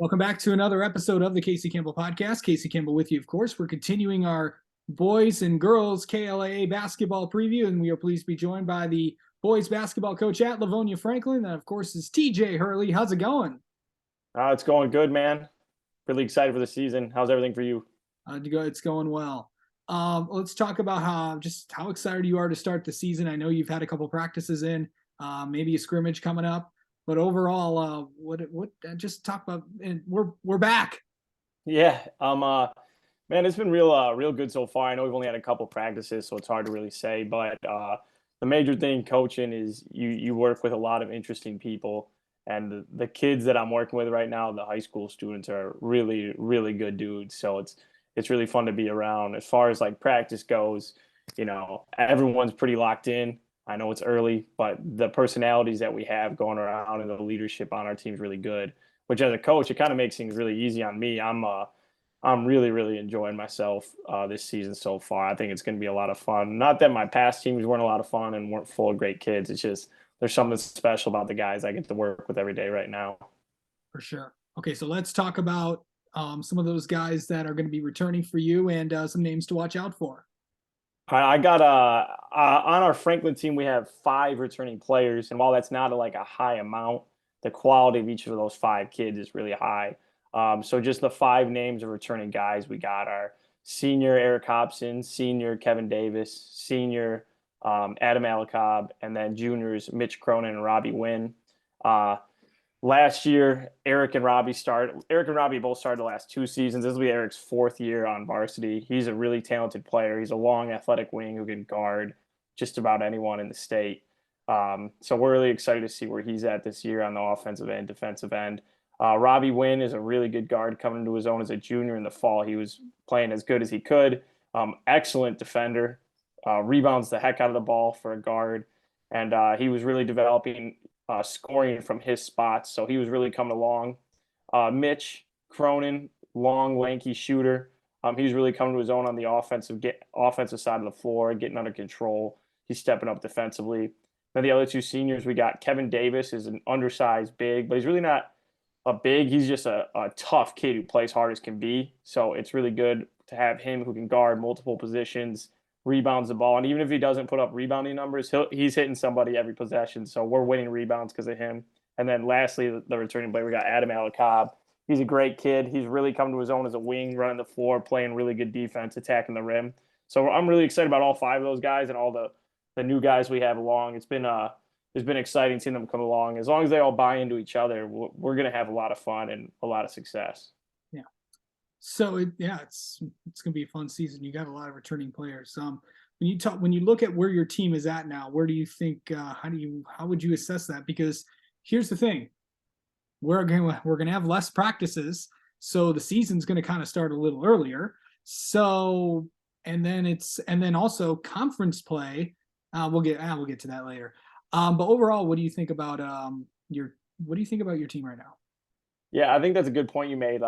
Welcome back to another episode of the Casey Campbell Podcast. Casey Campbell with you, of course. We're continuing our boys and girls KLAA basketball preview, and we are pleased to be joined by the boys basketball coach at Livonia Franklin. That, of course, is TJ Hurley. How's it going? It's going good, man. Really excited for the season. How's everything for you? It's going well. Let's talk about how excited you are to start the season. I know you've had a couple practices in, maybe a scrimmage coming up. But overall, just talk about, and we're back. Yeah, man, it's been real good so far. I know we've only had a couple practices, so it's hard to really say. But the major thing coaching is you work with a lot of interesting people, and the kids that I'm working with right now, the high school students, are really good dudes. So it's really fun to be around. As far as like practice goes, everyone's pretty locked in. I know it's early, but the personalities that we have going around and the leadership on our team is really good. Which, as a coach, it kind of makes things really easy on me. I'm really enjoying myself this season so far. I think it's going to be a lot of fun. Not that my past teams weren't a lot of fun and weren't full of great kids. It's just there's something special about the guys I get to work with every day right now. For sure. Okay, so let's talk about some of those guys that are going to be returning for you and some names to watch out for. I got on our Franklin team, we have 5 returning players. And while that's not like a high amount, the quality of each of those 5 kids is really high. So just the 5 names of returning guys we got are senior Eric Hobson, senior Kevin Davis, senior Adam Alacob, and then juniors Mitch Cronin and Robbie Wynn. Last year, Eric and Robbie both started the last 2 seasons. This will be Eric's 4th year on varsity. He's a really talented player. He's a long, athletic wing who can guard just about anyone in the state. So we're really excited to see where he's at this year on the offensive and defensive end. Robbie Wynn is a really good guard coming into his own as a junior in the fall. He was playing as good as he could. Excellent defender. Rebounds the heck out of the ball for a guard. And he was really developing scoring from his spots. So he was really coming along. Mitch Cronin, long, lanky shooter. He was really coming to his own on the offensive side of the floor, getting under control. He's stepping up defensively. Then the other 2 seniors, we got Kevin Davis, is an undersized big, but he's really not a big. He's just a tough kid who plays hard as can be. So it's really good to have him who can guard multiple positions, rebounds the ball. And even if he doesn't put up rebounding numbers, he's hitting somebody every possession. So we're winning rebounds because of him. And then lastly, the returning player, we got Adam Alacob. He's a great kid. He's really come to his own as a wing, running the floor, playing really good defense, attacking the rim. So I'm really excited about all 5 of those guys and all the new guys we have along. It's been exciting seeing them come along. As long as they all buy into each other, we're going to have a lot of fun and a lot of success. Yeah. So it's going to be a fun season. You got a lot of returning players. When you look at where your team is at now, where do you think how would you assess that? Because here's the thing, we're going to have less practices, so the season's going to kind of start a little earlier. So and then also conference play. We'll get to that later. But overall, what do you think about your team right now? Yeah, I think that's a good point you made.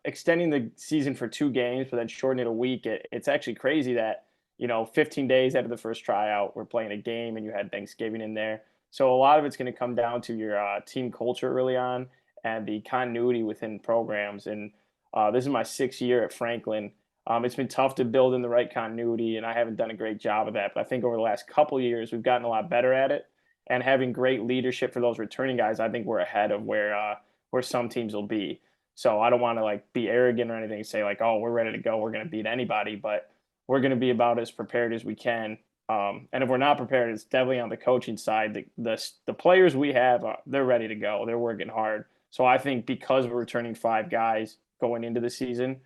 Extending the season for 2 games, but then shortening it a week. It's actually crazy that 15 days after the first tryout, we're playing a game, and you had Thanksgiving in there. So a lot of it's going to come down to your team culture early on and the continuity within programs. And this is my 6th year at Franklin. It's been tough to build in the right continuity, and I haven't done a great job of that. But I think over the last couple of years, we've gotten a lot better at it. And having great leadership for those returning guys, I think we're ahead of where some teams will be. So I don't want to be arrogant or anything and say oh, we're ready to go, we're going to beat anybody, but we're going to be about as prepared as we can. And if we're not prepared, it's definitely on the coaching side. The players we have, they're ready to go. They're working hard. So I think because we're returning 5 guys going into the season,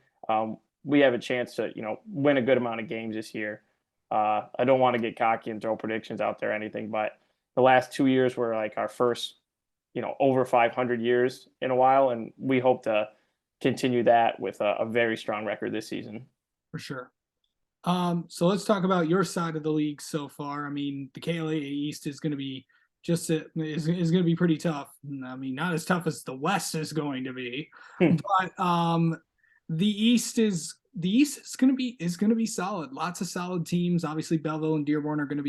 we have a chance to win a good amount of games this year. I don't want to get cocky and throw predictions out there or anything, but the last 2 years were our first over 500 years in a while, and we hope to continue that with a very strong record this season. For sure. So let's talk about your side of the league so far. I mean, the KLAA East is going to be is going to be pretty tough. I mean, not as tough as the West is going to be, but the East is going to be solid. Lots of solid teams. Obviously, Belleville and Dearborn are going to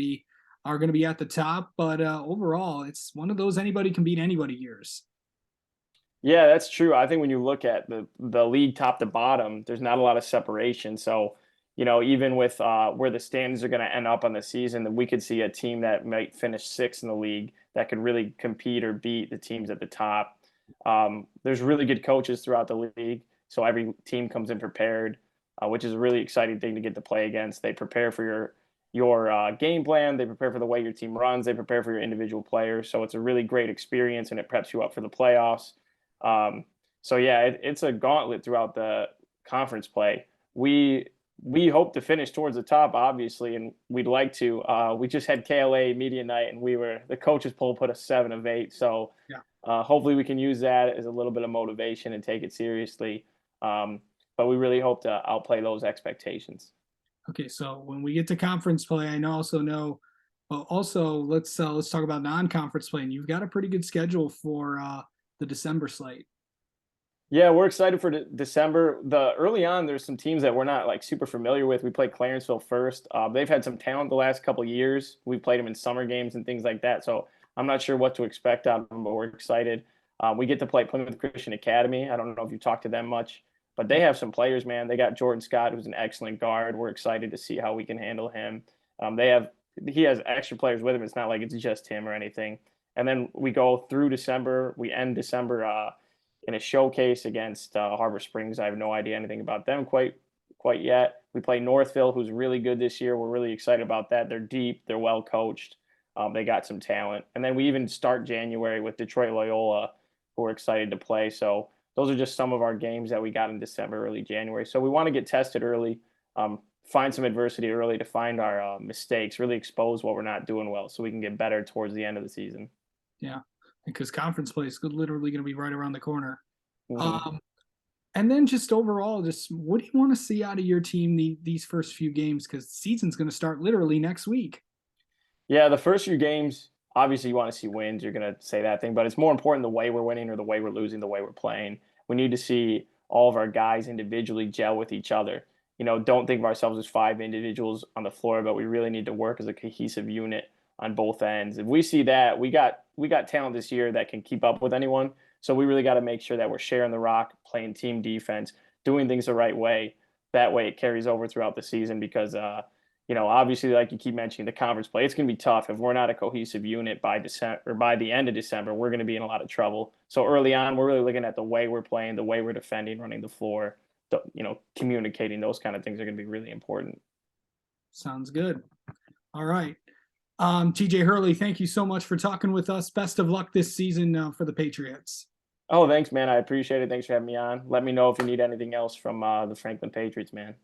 be at the top, but overall, it's one of those anybody can beat anybody years. Yeah, that's true. I think when you look at the league top to bottom, there's not a lot of separation. So, even with where the standings are going to end up on the season, that we could see a team that might finish sixth in the league that could really compete or beat the teams at the top. There's really good coaches throughout the league, so every team comes in prepared, which is a really exciting thing to get to play against. They prepare for your game plan. They prepare for the way your team runs. They prepare for your individual players. So it's a really great experience, and it preps you up for the playoffs. Um, so yeah, it's a gauntlet throughout the conference play. We we hope to finish towards the top, obviously, and we'd like to. We just had KLA media night, and the coaches poll put a 7 of 8. So Yeah. hopefully we can use that as a little bit of motivation and take it seriously. But we really hope to outplay those expectations. Okay, so when we get to conference play, I also know. Well, also let's talk about non-conference play. And you've got a pretty good schedule for the December slate. Yeah, we're excited for December. Early on, there's some teams that we're not like super familiar with. We played Clarenceville first. They've had some talent the last couple years. We played them in summer games and things like that. So I'm not sure what to expect out of them, but we're excited. We get to play Plymouth Christian Academy. I don't know if you've talked to them much, but they have some players, man. They got Jordan Scott, who's an excellent guard. We're excited to see how we can handle him. He has extra players with him. It's not like it's just him or anything. And then we go through December. We end December in a showcase against Harbor Springs. I have no idea anything about them quite yet. We play Northville, who's really good this year. We're really excited about that. They're deep. They're well coached. They got some talent. And then we even start January with Detroit Loyola, who we're excited to play. So those are just some of our games that we got in December, early January. So we want to get tested early, find some adversity early to find our mistakes, really expose what we're not doing well so we can get better towards the end of the season. Yeah, because conference play is literally going to be right around the corner. Mm-hmm. Um, and then just overall, just what do you want to see out of your team these first few games? Because the season's going to start literally next week. Yeah, the first few games, obviously you want to see wins. You're going to say that thing, but it's more important the way we're winning or the way we're losing, the way we're playing. We need to see all of our guys individually gel with each other. Don't think of ourselves as five individuals on the floor, but we really need to work as a cohesive unit on both ends. If we see that, we got talent this year that can keep up with anyone. So we really got to make sure that we're sharing the rock, playing team defense, doing things the right way. That way it carries over throughout the season because obviously, like you keep mentioning, the conference play, it's going to be tough. If we're not a cohesive unit by December or by the end of December, we're going to be in a lot of trouble. So early on, we're really looking at the way we're playing, the way we're defending, running the floor, communicating. Those kind of things are going to be really important. Sounds good. All right. TJ Hurley, thank you so much for talking with us. Best of luck this season for the Patriots. Oh, thanks, man. I appreciate it. Thanks for having me on. Let me know if you need anything else from the Franklin Patriots, man.